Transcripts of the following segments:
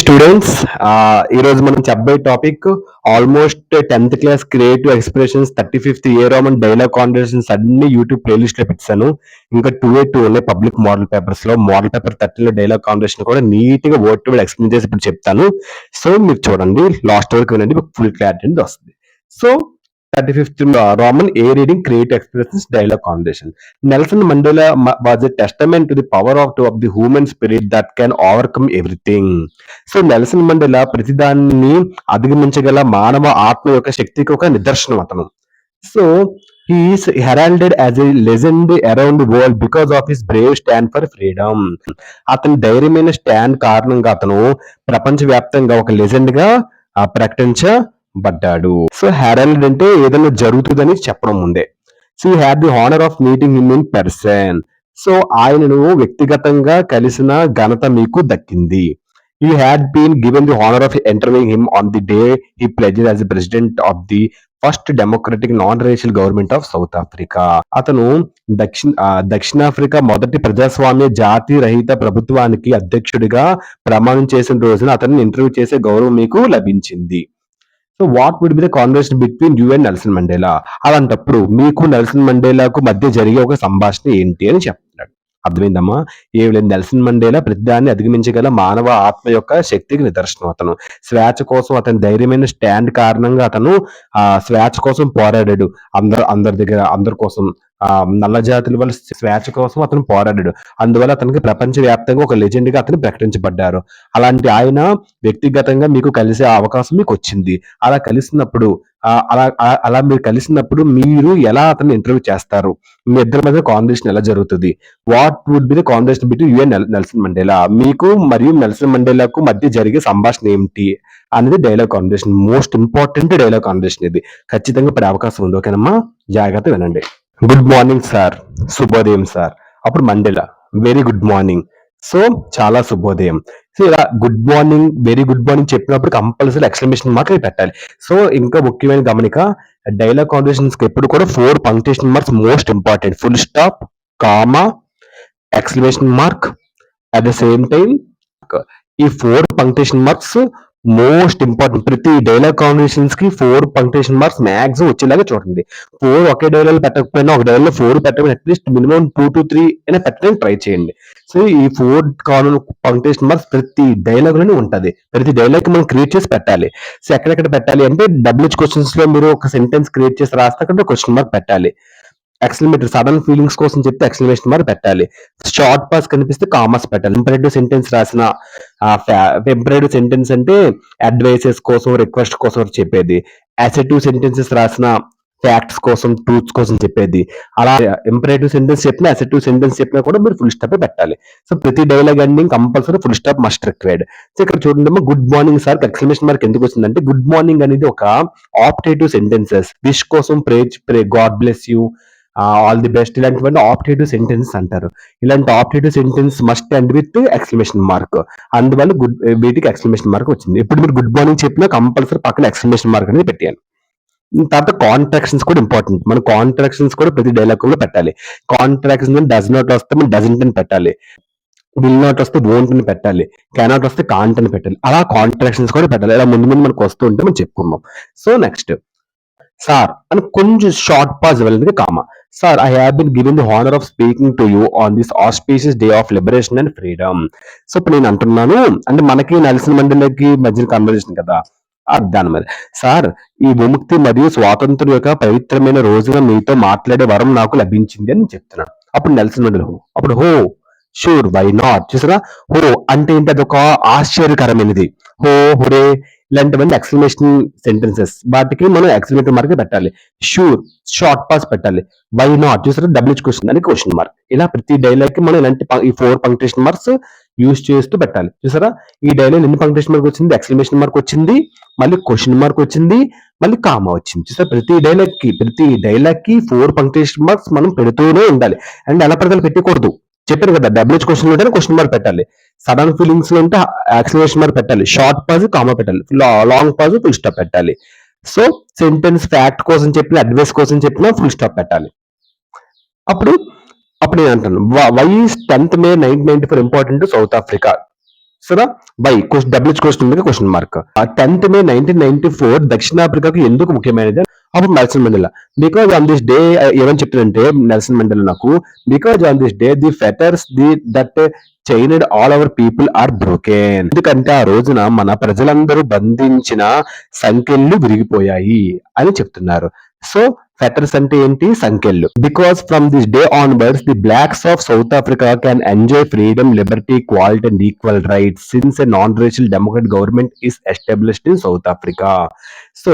Students, ఈ రోజు మనం చెప్పబోయే topic almost 10th class creative expressions 35th year Roman dialogue conversations అన్ని యూట్యూబ్ ప్లేలిస్ట్ లో పెట్టాను. ఇంకా 2A2 ఉన్నాయి పబ్లిక్ మోడల్ పేపర్స్ లో. మోడల్ పేపర్ 30 లో డైలాగ్ కాన్వర్సేషన్ కూడా నీట్ గా వర్డ్ టు వర్డ్ ఎక్స్ప్లెయిన్ చేసి ఇప్పుడు చెప్తాను. సో మీరు చూడండి, లాస్ట్ వరకు వినండి, మీకు ఫుల్ క్లారిటీ అనేది వస్తుంది. So 35th Roman A reading create expressions dialogue conversation. Nelson Mandela was a testament to the power of the human spirit that can overcome everything. So Nelson Mandela ప్రతిదాన్ని అధిగమించగల మానవ ఆత్మ యొక్క శక్తికి ఒక నిదర్శనం అతను. So he's heralded as a legend around the world because of his brave stand for freedom. అతని ధైర్యమైన స్టాండ్ కారణంగా అతను ప్రపంచవ్యాప్తంగా ఒక లెజెండ్ గా ప్రకటించబడ్డాడు. సో హెరాల్డ్ అంటే ఏదైనా జరుగుతుందని చెప్పడం ముందే. So he had the honour of meeting him in person. So ఆయనను వ్యక్తిగతంగా కలిసిన ఘనత మీకు దక్కింది. He had been given the honor of interviewing him on the day he pledged as the president of the first democratic non racial government of south Africa. అతను దక్షిణాఫ్రికా మొదటి ప్రజాస్వామ్య జాతి రహిత ప్రభుత్వానికి అధ్యక్షుడిగా ప్రమాణం చేసిన రోజున అతన్ని ఇంటర్వ్యూ చేసే గౌరవం మీకు లభించింది. So what would be the conversation between you and Nelson Mandela? అలాంటప్పుడు మీకు నెల్సన్ మండేలాకు మధ్య జరిగే ఒక సంభాషణ ఏంటి అని చెప్తున్నాడు. అర్థమైందమ్మా? ఏం లేదు, నెల్సన్ మండేలా ప్రతిదాన్ని అధిగమించగల మానవ ఆత్మ యొక్క శక్తికి నిదర్శనం అతను. స్వేచ్ఛ కోసం అతని ధైర్యమైన స్టాండ్ కారణంగా అతను స్వేచ్ఛ కోసం పోరాడాడు. అందరి దగ్గర అందరి కోసం, నల్ల జాతుల వల్ల స్వేచ్ఛ కోసం అతను పోరాడాడు. అందువల్ల అతనికి ప్రపంచ వ్యాప్తంగా ఒక లెజెండ్ గా అతను ప్రకటించబడ్డారు. అలాంటి ఆయన వ్యక్తిగతంగా మీకు కలిసే అవకాశం మీకు వచ్చింది. అలా కలిసినప్పుడు అలా మీరు కలిసినప్పుడు మీరు ఎలా అతన్ని ఇంటర్వ్యూ చేస్తారు? మీ ఇద్దరి మధ్య కాన్వర్సేషన్ ఎలా జరుగుతుంది? What would be the conversation between you and Nelson Mandela? మీకు మరియు నెల్సన్ మండేలాకు మధ్య జరిగే సంభాషణ ఏమిటి అనేది dialogue conversation. Most important dialogue conversation ఇది. ఖచ్చితంగా పడే అవకాశం ఉంది. ఓకేనమ్మా? జాగ్రత్త వినండి. Good morning sir. శుభోదయం సార్. అప్పుడు Mandela very good morning. So చాలా శుభోదయం. సో ఇలా good morning, very good morning చెప్పినప్పుడు కంపల్సరీ ఎక్స్క్లమేషన్ మార్క్ పెట్టాలి. సో ఇంకా ముఖ్యమైన గమనిక, డైలాగ్ కాన్వర్సేషన్స్ కి ఎప్పుడు కూడా 4 punctuation marks most important. Full stop, comma, exclamation mark, at the same time ఈ 4 పంక్చుయేషన్ మార్క్స్ మోస్ట్ ఇంపార్టెంట్. ప్రతి డైలాగ్ కాన్వర్సేషన్స్ కి 4 పంక్చుయేషన్ మార్క్స్ మాక్సిమం వచ్చేలాగా చూడండి. 4 ఒకే డైలాగ్ పెట్టకపోయినా ఒక డైలాగ్ లో 4 పెట్టకపోయినా అట్లీస్ట్ మినిమం 2 to 3 అయినా పెట్టడానికి ట్రై చేయండి. సో ఈ 4 పంక్చుయేషన్ మార్క్స్ ప్రతి డైలాగ్ లోనే ఉంటది. ప్రతి డైలాగ్ మనం క్రియేట్ చేసి పెట్టాలి. సో ఎక్కడెక్కడ పెట్టాలి అంటే, డబ్ల్యూహెచ్ క్వశ్చన్స్ లో మీరు ఒక సెంటెన్స్ క్రియేట్ చేసి రాస్తే అక్కడ క్వశ్చన్ మార్క్ పెట్టాలి. ఎక్స్క్లమేటరీ సడన్ ఫీలింగ్స్ కోసం చెప్తే ఎక్స్క్లమేషన్ మార్క్ పెట్టాలి. షార్ట్ పాస్ కనిపిస్తే కామర్స్ పెట్టాలి. ఇంపరేటివ్ సెంటెన్స్ రాసిన ఇంపరేటివ్ సెంటెన్స్ అంటే అడ్వైసెస్ కోసం, రిక్వెస్ట్ కోసం చెప్పేది. అసెటివ్ సెంటెన్సెస్ రాసిన ఫ్యాక్ట్స్ కోసం, ట్రూత్స్ కోసం చెప్పేది. అలా ఇంపరేటివ్ సెంటెన్స్ చెప్పినా, అసెటివ్ సెంటెన్స్ చెప్పినా కూడా మీరు ఫుల్ స్టాప్ పెట్టాలి. సో ప్రతి dialogue ending compulsory full stop must required. So ఇక్కడ చూడండి, good morning sir exclamation mark ఎందుకు వచ్చిందంటే, గుడ్ మార్నింగ్ అనేది ఒక ఆప్టేటివ్ సెంటెన్సెస్. విష్ కోసం ప్రే God bless you, all the best, ఇలాంటివన్నీ ఆప్టేటివ్ సెంటెన్స్ అంటారు. ఇలాంటి optative sentence must end with exclamation mark. అందువల్ల వీటికి ఎక్స్క్లమేషన్ మార్క్ వచ్చింది. ఇప్పుడు మీరు గుడ్ మార్నింగ్ చెప్పినా కంపల్సరీ పక్కన ఎక్స్క్లమేషన్ మార్క్ అనేది పెట్టాను. తర్వాత కాంట్రాక్షన్స్ కూడా ఇంపార్టెంట్. మన కాంట్రాక్షన్స్ కూడా ప్రతి డైలాగ్ లో పెట్టాలి. కాంట్రాక్షన్స్ డస్ నాట్ వస్తే మనం డజంట్ అని పెట్టాలి. విల్ నాట్ వస్తే వోంట్ అని పెట్టాలి. కెనాట్ వస్తే కాంట్ అని పెట్టాలి. అలా కాంట్రాక్షన్స్ కూడా పెట్టాలి. ఇలా ముందు ముందు మనకు వస్తూ ఉంటే మనం చెప్పుకుందాం. సో నెక్స్ట్, సార్ అని కొంచెం షార్ట్ పాజ్ ఇవ్వాలి. Comma, sir I have been given the honour of speaking to you on this auspicious day of liberation and freedom. So ఇప్పుడు నేను అంటున్నాను అంటే, మనకి నెల్సన్ మండేలాకి మధ్య కన్వర్జేషన్ కదా, దాని మీద, సార్ ఈ విముక్తి మరియు స్వాతంత్రం యొక్క పవిత్రమైన రోజున మీతో మాట్లాడే వరం నాకు లభించింది అని చెప్తున్నాడు. అప్పుడు నెల్సన్ మండేలా అప్పుడు హో షూర్ వై నాట్. చూసారా, హో అంటే ఏంటి? అదొక ఆశ్చర్యకరమైనది. హో, హురే ఇలాంటివన్నీ ఎక్స్క్లమేషన్ సెంటెన్సెస్. వాటికి మనం ఎక్స్క్లమేటివ్ మార్క్ పెట్టాలి. షూర్ షార్ట్ పాస్ పెట్టాలి. వై నాట్ చూసారా, డబ్ల్యూహెచ్ క్వశ్చన్ అని క్వశ్చన్ మార్క్. ఇలా ప్రతి డైలాగ్ కి మనం ఇలాంటి ఈ 4 పంక్చుయేషన్ మార్క్స్ యూజ్ చేస్తూ పెట్టాలి. చూసారా, ఈ డైలాగ్ ఎన్ని పంక్చుయేషన్ మార్క్ వచ్చింది? ఎక్స్క్లమేషన్ మార్క్ వచ్చింది, మళ్ళీ క్వశ్చన్ మార్క్ వచ్చింది, మళ్ళీ కామా వచ్చింది. చూసారా, ప్రతి డైలాగ్ కి 4 పంక్చుయేషన్ మార్క్స్ మనం పెడుతూనే ఉండాలి. అండ్ ఎలా పెడతాలి పెట్టకూడదు. చెప్పాను కదా, డబ్ల్యూహెచ్ క్వశ్చన్ ఉంటే క్వశ్చన్ మార్క్ పెట్టాలి. సడన్ ఫీలింగ్స్ లో ఉంటే ఎక్స్క్లమేషన్ మార్క్ పెట్టాలి. షార్ట్ పాజ్ కామా పెట్టాలి. లాంగ్ పాజ్ ఫుల్ స్టాప్ పెట్టాలి. సో సెంటెన్స్ ఫ్యాక్ట్ కోసం చెప్పిన, అడ్వైస్ కోసం చెప్పిన ఫుల్ స్టాప్ పెట్టాలి. అప్పుడు నేను అంటాను, why is 10th May 1994 important to south Africa? సరే బై డబ్ల్యూహెచ్ క్వశ్చన్ ఉంది క్వశ్చన్ మార్క్. 10th May 1994 దక్షిణాఫ్రికాకు ఎందుకు ముఖ్యమైనది? అప్పుడు Nelson Mandela because on this day ఏమని చెప్తాడంటే నెల్సన్ మండేలా నాకు because on this day the fetters the that chained all our people are broken. ఎందుకంటే ఆ రోజున మన ప్రజలందరూ బంధించిన సంఖ్యలు విరిగిపోయాయి అని చెప్తున్నారు. సో ఫెటర్స్ అంటే ఏంటి? సంఖ్యలు. Because from this day onwards the blocks of south Africa can enjoy freedom, Liberty, quality and equal rights since a non racial democratic government is established in south Africa. So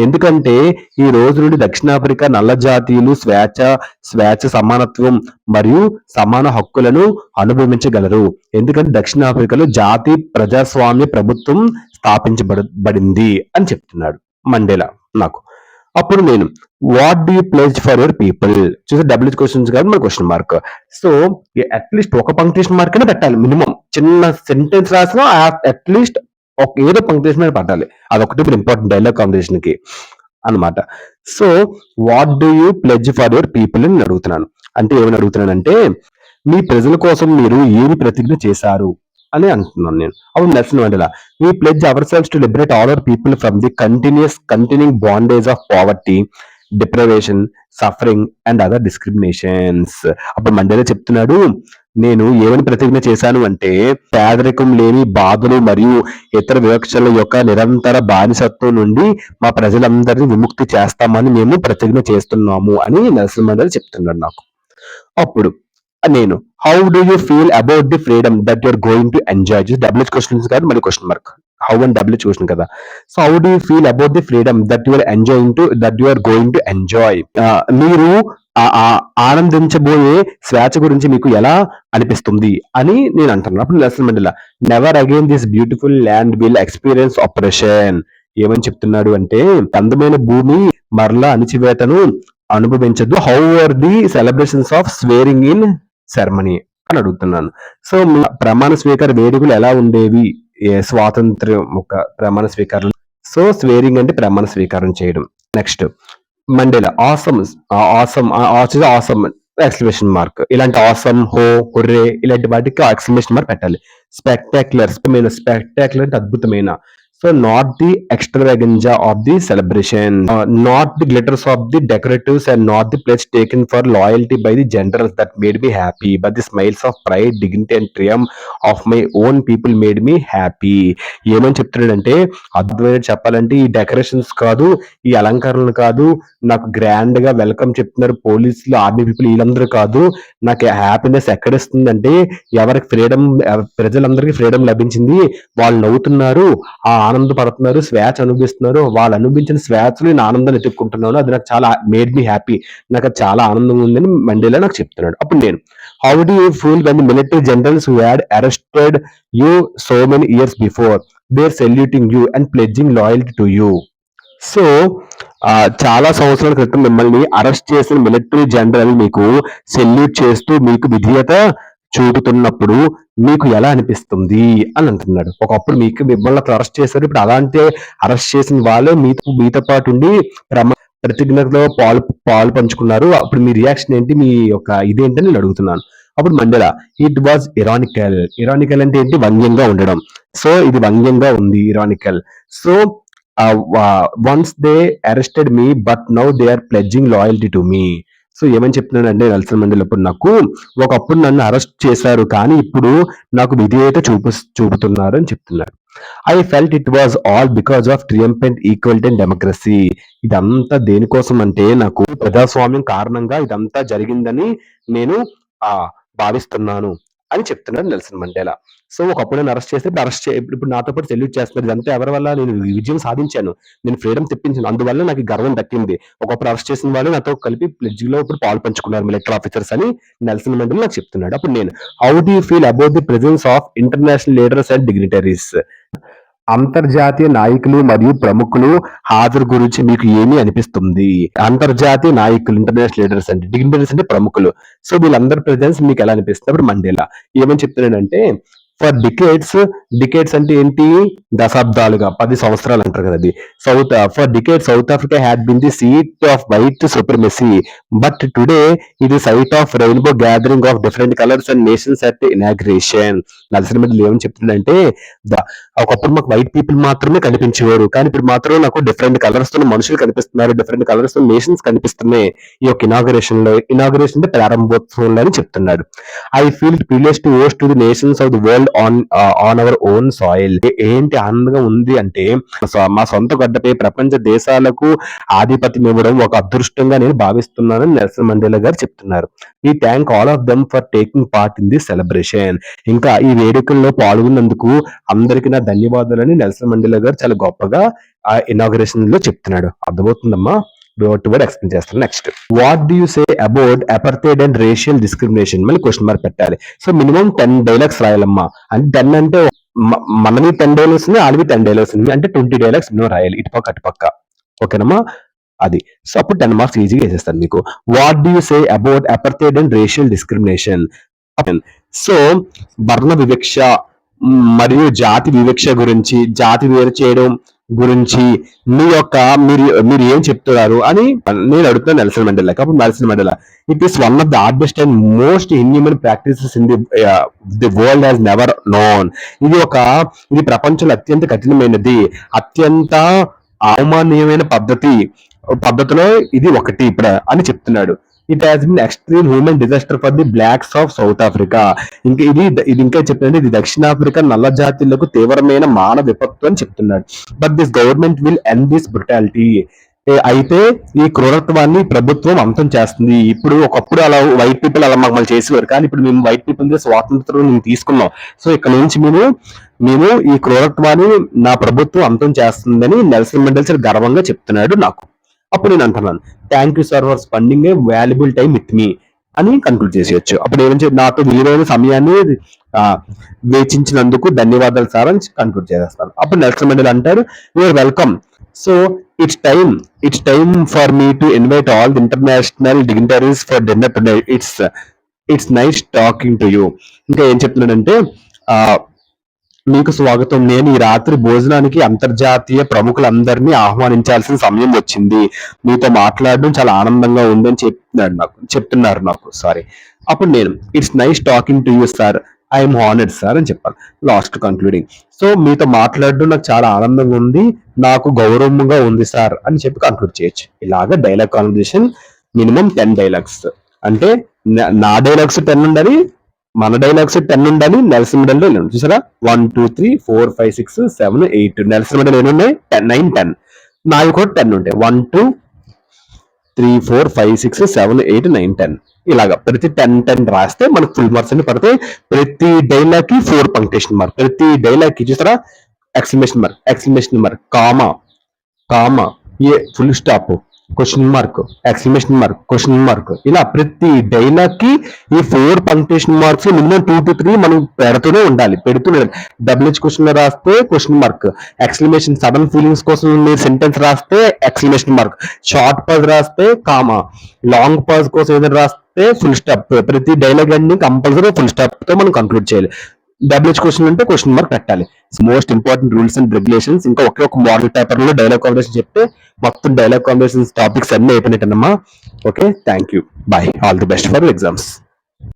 ఎందుకంటే ఈ రోజు నుండి దక్షిణాఫ్రికా నల్ల జాతీయులు స్వేచ్ఛ, సమానత్వం మరియు సమాన హక్కులను అనుభవించగలరు. ఎందుకంటే దక్షిణాఫ్రికాలో జాతి ప్రజాస్వామ్య ప్రభుత్వం స్థాపించబడింది అని చెప్తున్నాడు మండేలా నాకు. అప్పుడు నేను what do you pledge for your people చూసి డబ్ల్యూహెచ్ క్వశ్చన్స్ కాదు మన క్వశ్చన్ మార్క్. సో అట్లీస్ట్ ఒక పంక్చుయేషన్ మార్క్ అయినా పెట్టాలి. మినిమం చిన్న సెంటెన్స్ రాసినా అట్లీస్ట్ ఏదో పంక్చుయేషన్ మీద పెట్టాలి. అదొకటి ఇప్పుడు ఇంపార్టెంట్ డైలాగ్ కాంబినేషన్ కి అన్నమాట. So what do you pledge for your people అని అడుగుతున్నాను. అంటే ఏమని అడుగుతున్నానంటే మీ ప్రజల కోసం మీరు ఏమి ప్రతిజ్ఞ చేశారు అని అంటున్నాను నేను. అప్పుడు Nelson Mandela we pledge ourselves to liberate all our people from the continuing bondage of poverty, deprivation, suffering and other discriminations. అప్పుడు మండేలా చెప్తున్నాడు నేను ఏమని ప్రతిజ్ఞ చేశాను అంటే పేదరికం లేని బాధలు మరియు ఇతర వివక్షల యొక్క నిరంతర బానిసత్వం నుండి మా ప్రజలందరినీ విముక్తి చేస్తామని మేము ప్రతిజ్ఞ చేస్తున్నాము అని నెల్సన్ మండేలా చెప్తున్నాడు నాకు. అప్పుడు నేను how do you feel about the freedom that you're going to enjoy WH questions కాదు మళ్ళీ question mark. How and WH question కదా. So how do you feel about the freedom that you're going to enjoy. మీరు ఆనందించబోయే స్వేచ్ఛ గురించి మీకు ఎలా అనిపిస్తుంది అని నేను అంటున్నాను. అప్పుడు Nelson Mandela never again this beautiful land will experience oppression. ఏమని చెప్తున్నాడు అంటే అందమైన భూమి మరలా అణిచివేతను అనుభవించదు. How are the celebrations of swearing in ceremony అని అడుగుతున్నాను. సో ప్రమాణ స్వీకార వేడుకలు ఎలా ఉండేవి స్వాతంత్ర్యం ఒక ప్రమాణ స్వీకారం. సో స్వేరింగ్ అంటే ప్రమాణ స్వీకారం చేయడం. Next Mandela awesome awesome exclamation mark. ఇలాంటి ఆసమ్, హుర్రే ఇలాంటి వాటికి ఎక్స్క్లమేషన్ మార్క్ పెట్టాలి. స్పెక్టాక్యులర్ అంటే అద్భుతమైన. So not the extravaganza of the celebration, not the glitters of the decoratives and not the pledge taken for loyalty by the generals that made me happy, but the smiles of pride, dignity and triumph of my own people made me happy. ఏమని చెప్తున్నాడంటే అద్భుతమైన చెప్పాలంటే ఈ decorations కాదు, ఈ అలంకరణలు కాదు, నాకు గ్రాండ్ గా వెల్కమ్ చెప్తున్నారు పోలీసులు, ఆర్మీ పీపుల్ వీళ్ళందరూ కాదు. నాకు హ్యాపీనెస్ ఎక్కడిస్తుందంటే ఎవరికి ఫ్రీడమ్, ప్రజలందరికీ ఫ్రీడమ్ లభించింది, వాళ్ళు నవ్వుతున్నారు, ఆ ఆనందపడుతున్నారు, స్వేచ్ఛ అనుభవిస్తున్నారు, వాళ్ళు అనుభవించిన స్వేచ్ఛలో నేను ఆనందాన్ని ఎత్తుక్కుంటున్నాను, అది నాకు చాలా మేడ్ మీ హ్యాపీ, నాకు అది చాలా ఆనందంగా ఉందని మండేలా నాకు చెప్తున్నాడు. అప్పుడు నేను how do you feel when the military generals who had arrested you so many years before their saluting you and pledging loyalty to you. So చాలా సంవత్సరాల క్రితం మిమ్మల్ని అరెస్ట్ చేసిన మిలిటరీ జనరల్ మీకు సెల్యూట్ చేస్తూ మీకు విధేయత చూపుతున్నప్పుడు మీకు ఎలా అనిపిస్తుంది అని అంటున్నాడు. ఒకప్పుడు మిమ్మల్ని అరెస్ట్ చేశారు, ఇప్పుడు అలాంటి అరెస్ట్ చేసిన వాళ్ళే మీతో పాటు ఉండి ప్రతిజ్ఞలో పాలు పంచుకున్నారు. అప్పుడు మీ రియాక్షన్ ఏంటి, మీ యొక్క ఇదేంటని నేను అడుగుతున్నాను. అప్పుడు మండేలా ఇట్ వాజ్ ఇరానికల్ అంటే ఏంటి? వ్యంగ్యంగా ఉండడం. సో ఇది వ్యంగ్యంగా ఉంది, ironical. So once they arrested me but now they are pledging loyalty to me. So ఏమని చెప్తున్నాడంటే నెల్సన్ మండేలా ఇప్పుడు నాకు ఒకప్పుడు నన్ను అరెస్ట్ చేశారు కానీ ఇప్పుడు నాకు విధేయత చూపుతున్నారు అని చెప్తున్నాడు. I felt it was all because of triumphant equality and democracy. ఇదంతా దేనికోసం అంటే నాకు ప్రజాస్వామ్యం కారణంగా ఇదంతా జరిగిందని నేను భావిస్తున్నాను అని చెప్తున్నాడు నెల్సన్ మండేలా. సో ఒకప్పుడు నేను అరెస్ట్ చేస్తే ఇప్పుడు నాతో పాటు సెల్యూట్ చేస్తున్నారు. ఇదంతా ఎవరి వల్ల? నేను విజయం సాధించాను, నేను ఫ్రీడమ్ తెప్పించాను, అందువల్ల నాకు గర్వం దక్కింది. ఒకప్పుడు అరెస్ట్ చేసిన వాళ్ళు నాతో కలిపి ప్లెడ్జ్ లో ఇప్పుడు పాలు పంచుకున్నారు మిలిటరీ ఆఫీసర్స్ అని నెల్సన్ మండేలా నాకు చెప్తున్నాడు. అప్పుడు నేను how do you feel about the presence of international leaders and dignitaries. అంతర్జాతీయ నాయకులు మరియు ప్రముఖులు హాజరు గురించి మీకు ఏమి అనిపిస్తుంది? అంతర్జాతీయ నాయకులు, ఇంటర్నేషనల్ లీడర్స్ అంటే, డిగ్నిటరీస్ అంటే ప్రముఖులు. సో వీళ్ళందరి ప్రెజెన్స్ మీకు ఎలా అనిపిస్తుంది? అప్పుడు మండేలా ఏమని చెప్తున్నాడంటే ఫర్ డికేట్స్ అంటే ఏంటి? దశాబ్దాలుగా 10 సంవత్సరాలు అంటారు కదా అది. For decade south Africa had been the seat of white supremacy, but today ఇది site of rainbow gathering of different colours and nations at inauguration. Nelson Mandela ఏమని చెప్తుందంటే, ఒకప్పుడు మాకు వైట్ పీపుల్ మాత్రమే కనిపించేవారు, కానీ ఇప్పుడు మాత్రం నాకు డిఫరెంట్ కలర్స్ తో మనుషులు కనిపిస్తున్నారు, డిఫరెంట్ కలర్స్ తో నేషన్స్ కనిపిస్తున్నాయి ఈ యొక్క ఇనాగరేషన్ అంటే ప్రారంభోత్సవంలో అని చెప్తున్నాడు. I feel privilege to host to the nations of the world on our own soil. ఏంటి ఆనందంగా ఉంది అంటే, మా సొంత గడ్డపై ప్రపంచ దేశాలకు ఆధిపత్యం ఇవ్వడం ఒక అదృష్టంగా నేను భావిస్తున్నానని నెల్సన్ మండేలా గారు చెప్తున్నారు. ఈ thank all of them for taking part in the celebration. ఇంకా ఈ వేడుకల్లో పాల్గొన్నందుకు అందరికీ నా ధన్యవాదాలని నెల్సన్ మండేలా గారు చాలా గొప్పగా ఆ ఇనాగరేషన్ లో చెప్తున్నాడు. అర్థమవుతుందమ్మా? వర్డ్ ఎక్స్ప్లెయిన్ చేస్తాను. Next, what do you say about apartheid and racial discrimination? మళ్ళీ క్వశ్చన్ మార్క్ పెట్టాలి. సో మినిమం 10 డైలాగ్స్ రాయాలమ్మా. అంటే 10 అంటే మనవి 10 డైలాగ్స్ ఉన్నాయి, వాళ్ళవి 10 డైలాగ్స్ ఉన్నాయి, అంటే 20 డైలాగ్స్ మినిమం రాయాలి ఇటుపక్క అటుపక్క. ఓకేనమ్మా? అది. సో అప్పుడు 10 మార్క్స్ ఈజీగా వేసేస్తాను మీకు. What do you say about apartheid and racial discrimination? So వర్ణ వివక్ష మరియు జాతి వివక్ష గురించి, జాతి వేరు చేయడం గురించి మీరు ఏం చెప్తున్నారు అని నేను అడుగుతున్నాను నెల్సన్ మండేలా. కాబట్టి Nelson Mandela, it is one of the hardest and most inhuman practices in the world has never known. ఇది ప్రపంచంలో అత్యంత కఠినమైనది, అత్యంత అవమానీయమైన పద్ధతిలో ఇది ఒకటి ఇప్పుడు అని చెప్తున్నాడు. It has been extreme human disaster for the blocks of south Africa. ఇది ఇంకా చెప్తున్నాడు, ఇది దక్షిణాఫ్రికా నల్ల జాతీయులకు తీవ్రమైన మానవ విపత్తు అని చెప్తున్నాడు. But this government will end this brutality. అయితే ఈ క్రూరత్వాన్ని ప్రభుత్వం అంతం చేస్తుంది. ఇప్పుడు ఒకప్పుడు అలా వైట్ పీపుల్ అలా మమ్మల్ని చేసేవారు, కానీ ఇప్పుడు మేము వైట్ పీపుల్ స్వాతంత్రం మేము తీసుకున్నాం. సో ఇక్కడ నుంచి మేము ఈ క్రూరత్వాన్ని నా ప్రభుత్వం అంతం చేస్తుందని నెల్సన్ మండేలా చాలా గర్వంగా చెప్తున్నాడు నాకు. అప్పుడు నేను అంటున్నాను, thank you sir for spending a valuable time with me అని కన్క్లూడ్ చేసేయచ్చు. అప్పుడు ఏమని నాతో విలువైన సమయాన్ని వేచించినందుకు ధన్యవాదాలు సార్ అని కన్క్లూడ్ చేసేస్తాను. అప్పుడు నెల్సన్ మండేలా అంటారు, you're welcome. So it's time for me to invite all the international dignitaries for dinner today. It's nice talking to you. ఇంకా ఏం చెప్తున్నాడంటే, మీకు స్వాగతం. నేను ఈ రాత్రి భోజనానికి అంతర్జాతీయ ప్రముఖులందరినీ ఆహ్వానించాల్సిన సమయం వచ్చింది. మీతో మాట్లాడడం చాలా ఆనందంగా ఉందని చెప్తున్నారు నాకు. సారీ. అప్పుడు నేను, it's nice talking to you sir, I'm honoured sir అని చెప్పాలి లాస్ట్ కన్క్లూడింగ్. సో మీతో మాట్లాడడం నాకు చాలా ఆనందంగా ఉంది, నాకు గౌరవంగా ఉంది సార్ అని చెప్పి కన్క్లూడ్ చేయొచ్చు. ఇలాగా డైలాగ్ కాన్వర్జేషన్ మినిమం 10 డైలాగ్స్. అంటే నా డైలాగ్స్ 10 ఉండాలి, మన డైలాగ్స్ 10 ఉండాలి, నెల్సన్ మండేలా ఎన్ని చూసారా? 1 2 3 4 5 6 7 8. నెల్సన్ మండేలా ఎన్ని ఉన్నాయి? 9 10. నావి కూడా 10 ఉంటాయి. 1 2 3 4 5 6 7 8 9 10. ఇలాగా ప్రతి 10 రాస్తే మనకు ఫుల్ మార్క్స్ అన్ని పడతాయి. ప్రతి డైలాగ్ కి 4 పంక్టేషన్ మార్క్. ప్రతి డైలాగ్ కి చూసారా? Exclamation mark, comma, a full stop, question mark, exclamation mark, question mark. ఇలా ప్రతి డైలాగ్ కి ఈ 4 పంక్టేషన్ మార్క్స్ మినిమం 2 to 3 మనం పెడుతూనే ఉండాలి. డబ్ల్యూహెచ్ క్వశ్చన్ లో రాస్తే question mark, exclamation sudden feelings కోసం మీరు సెంటెన్స్ రాస్తే ఎక్స్క్లమేషన్ మార్క్, షార్ట్ పాజ్ రాస్తే కామా, లాంగ్ పాజ్ కోసం ఏదైనా రాస్తే ఫుల్ స్టాప్. ప్రతి డైలాగ్ అన్ని కంపల్సరీ ఫుల్ స్టాప్ తో మనం కంక్లూడ్ చేయాలి. డబ్ల్యూహెచ్ క్వశ్చన్ అంటే క్వశ్చన్ మార్క్ పెట్టాలి. Most important rules and regulations. ఇంకా ఒకే ఒక మోడల్ పేపర్ లో డైలాగ్ కాంబినేషన్ చెప్తే మొత్తం డైలాగ్ కాంబినేషన్స్ టాపిక్స్ అన్ని అయిపోయినట్టమ్మా. Okay, thank you, bye, all the best for exams.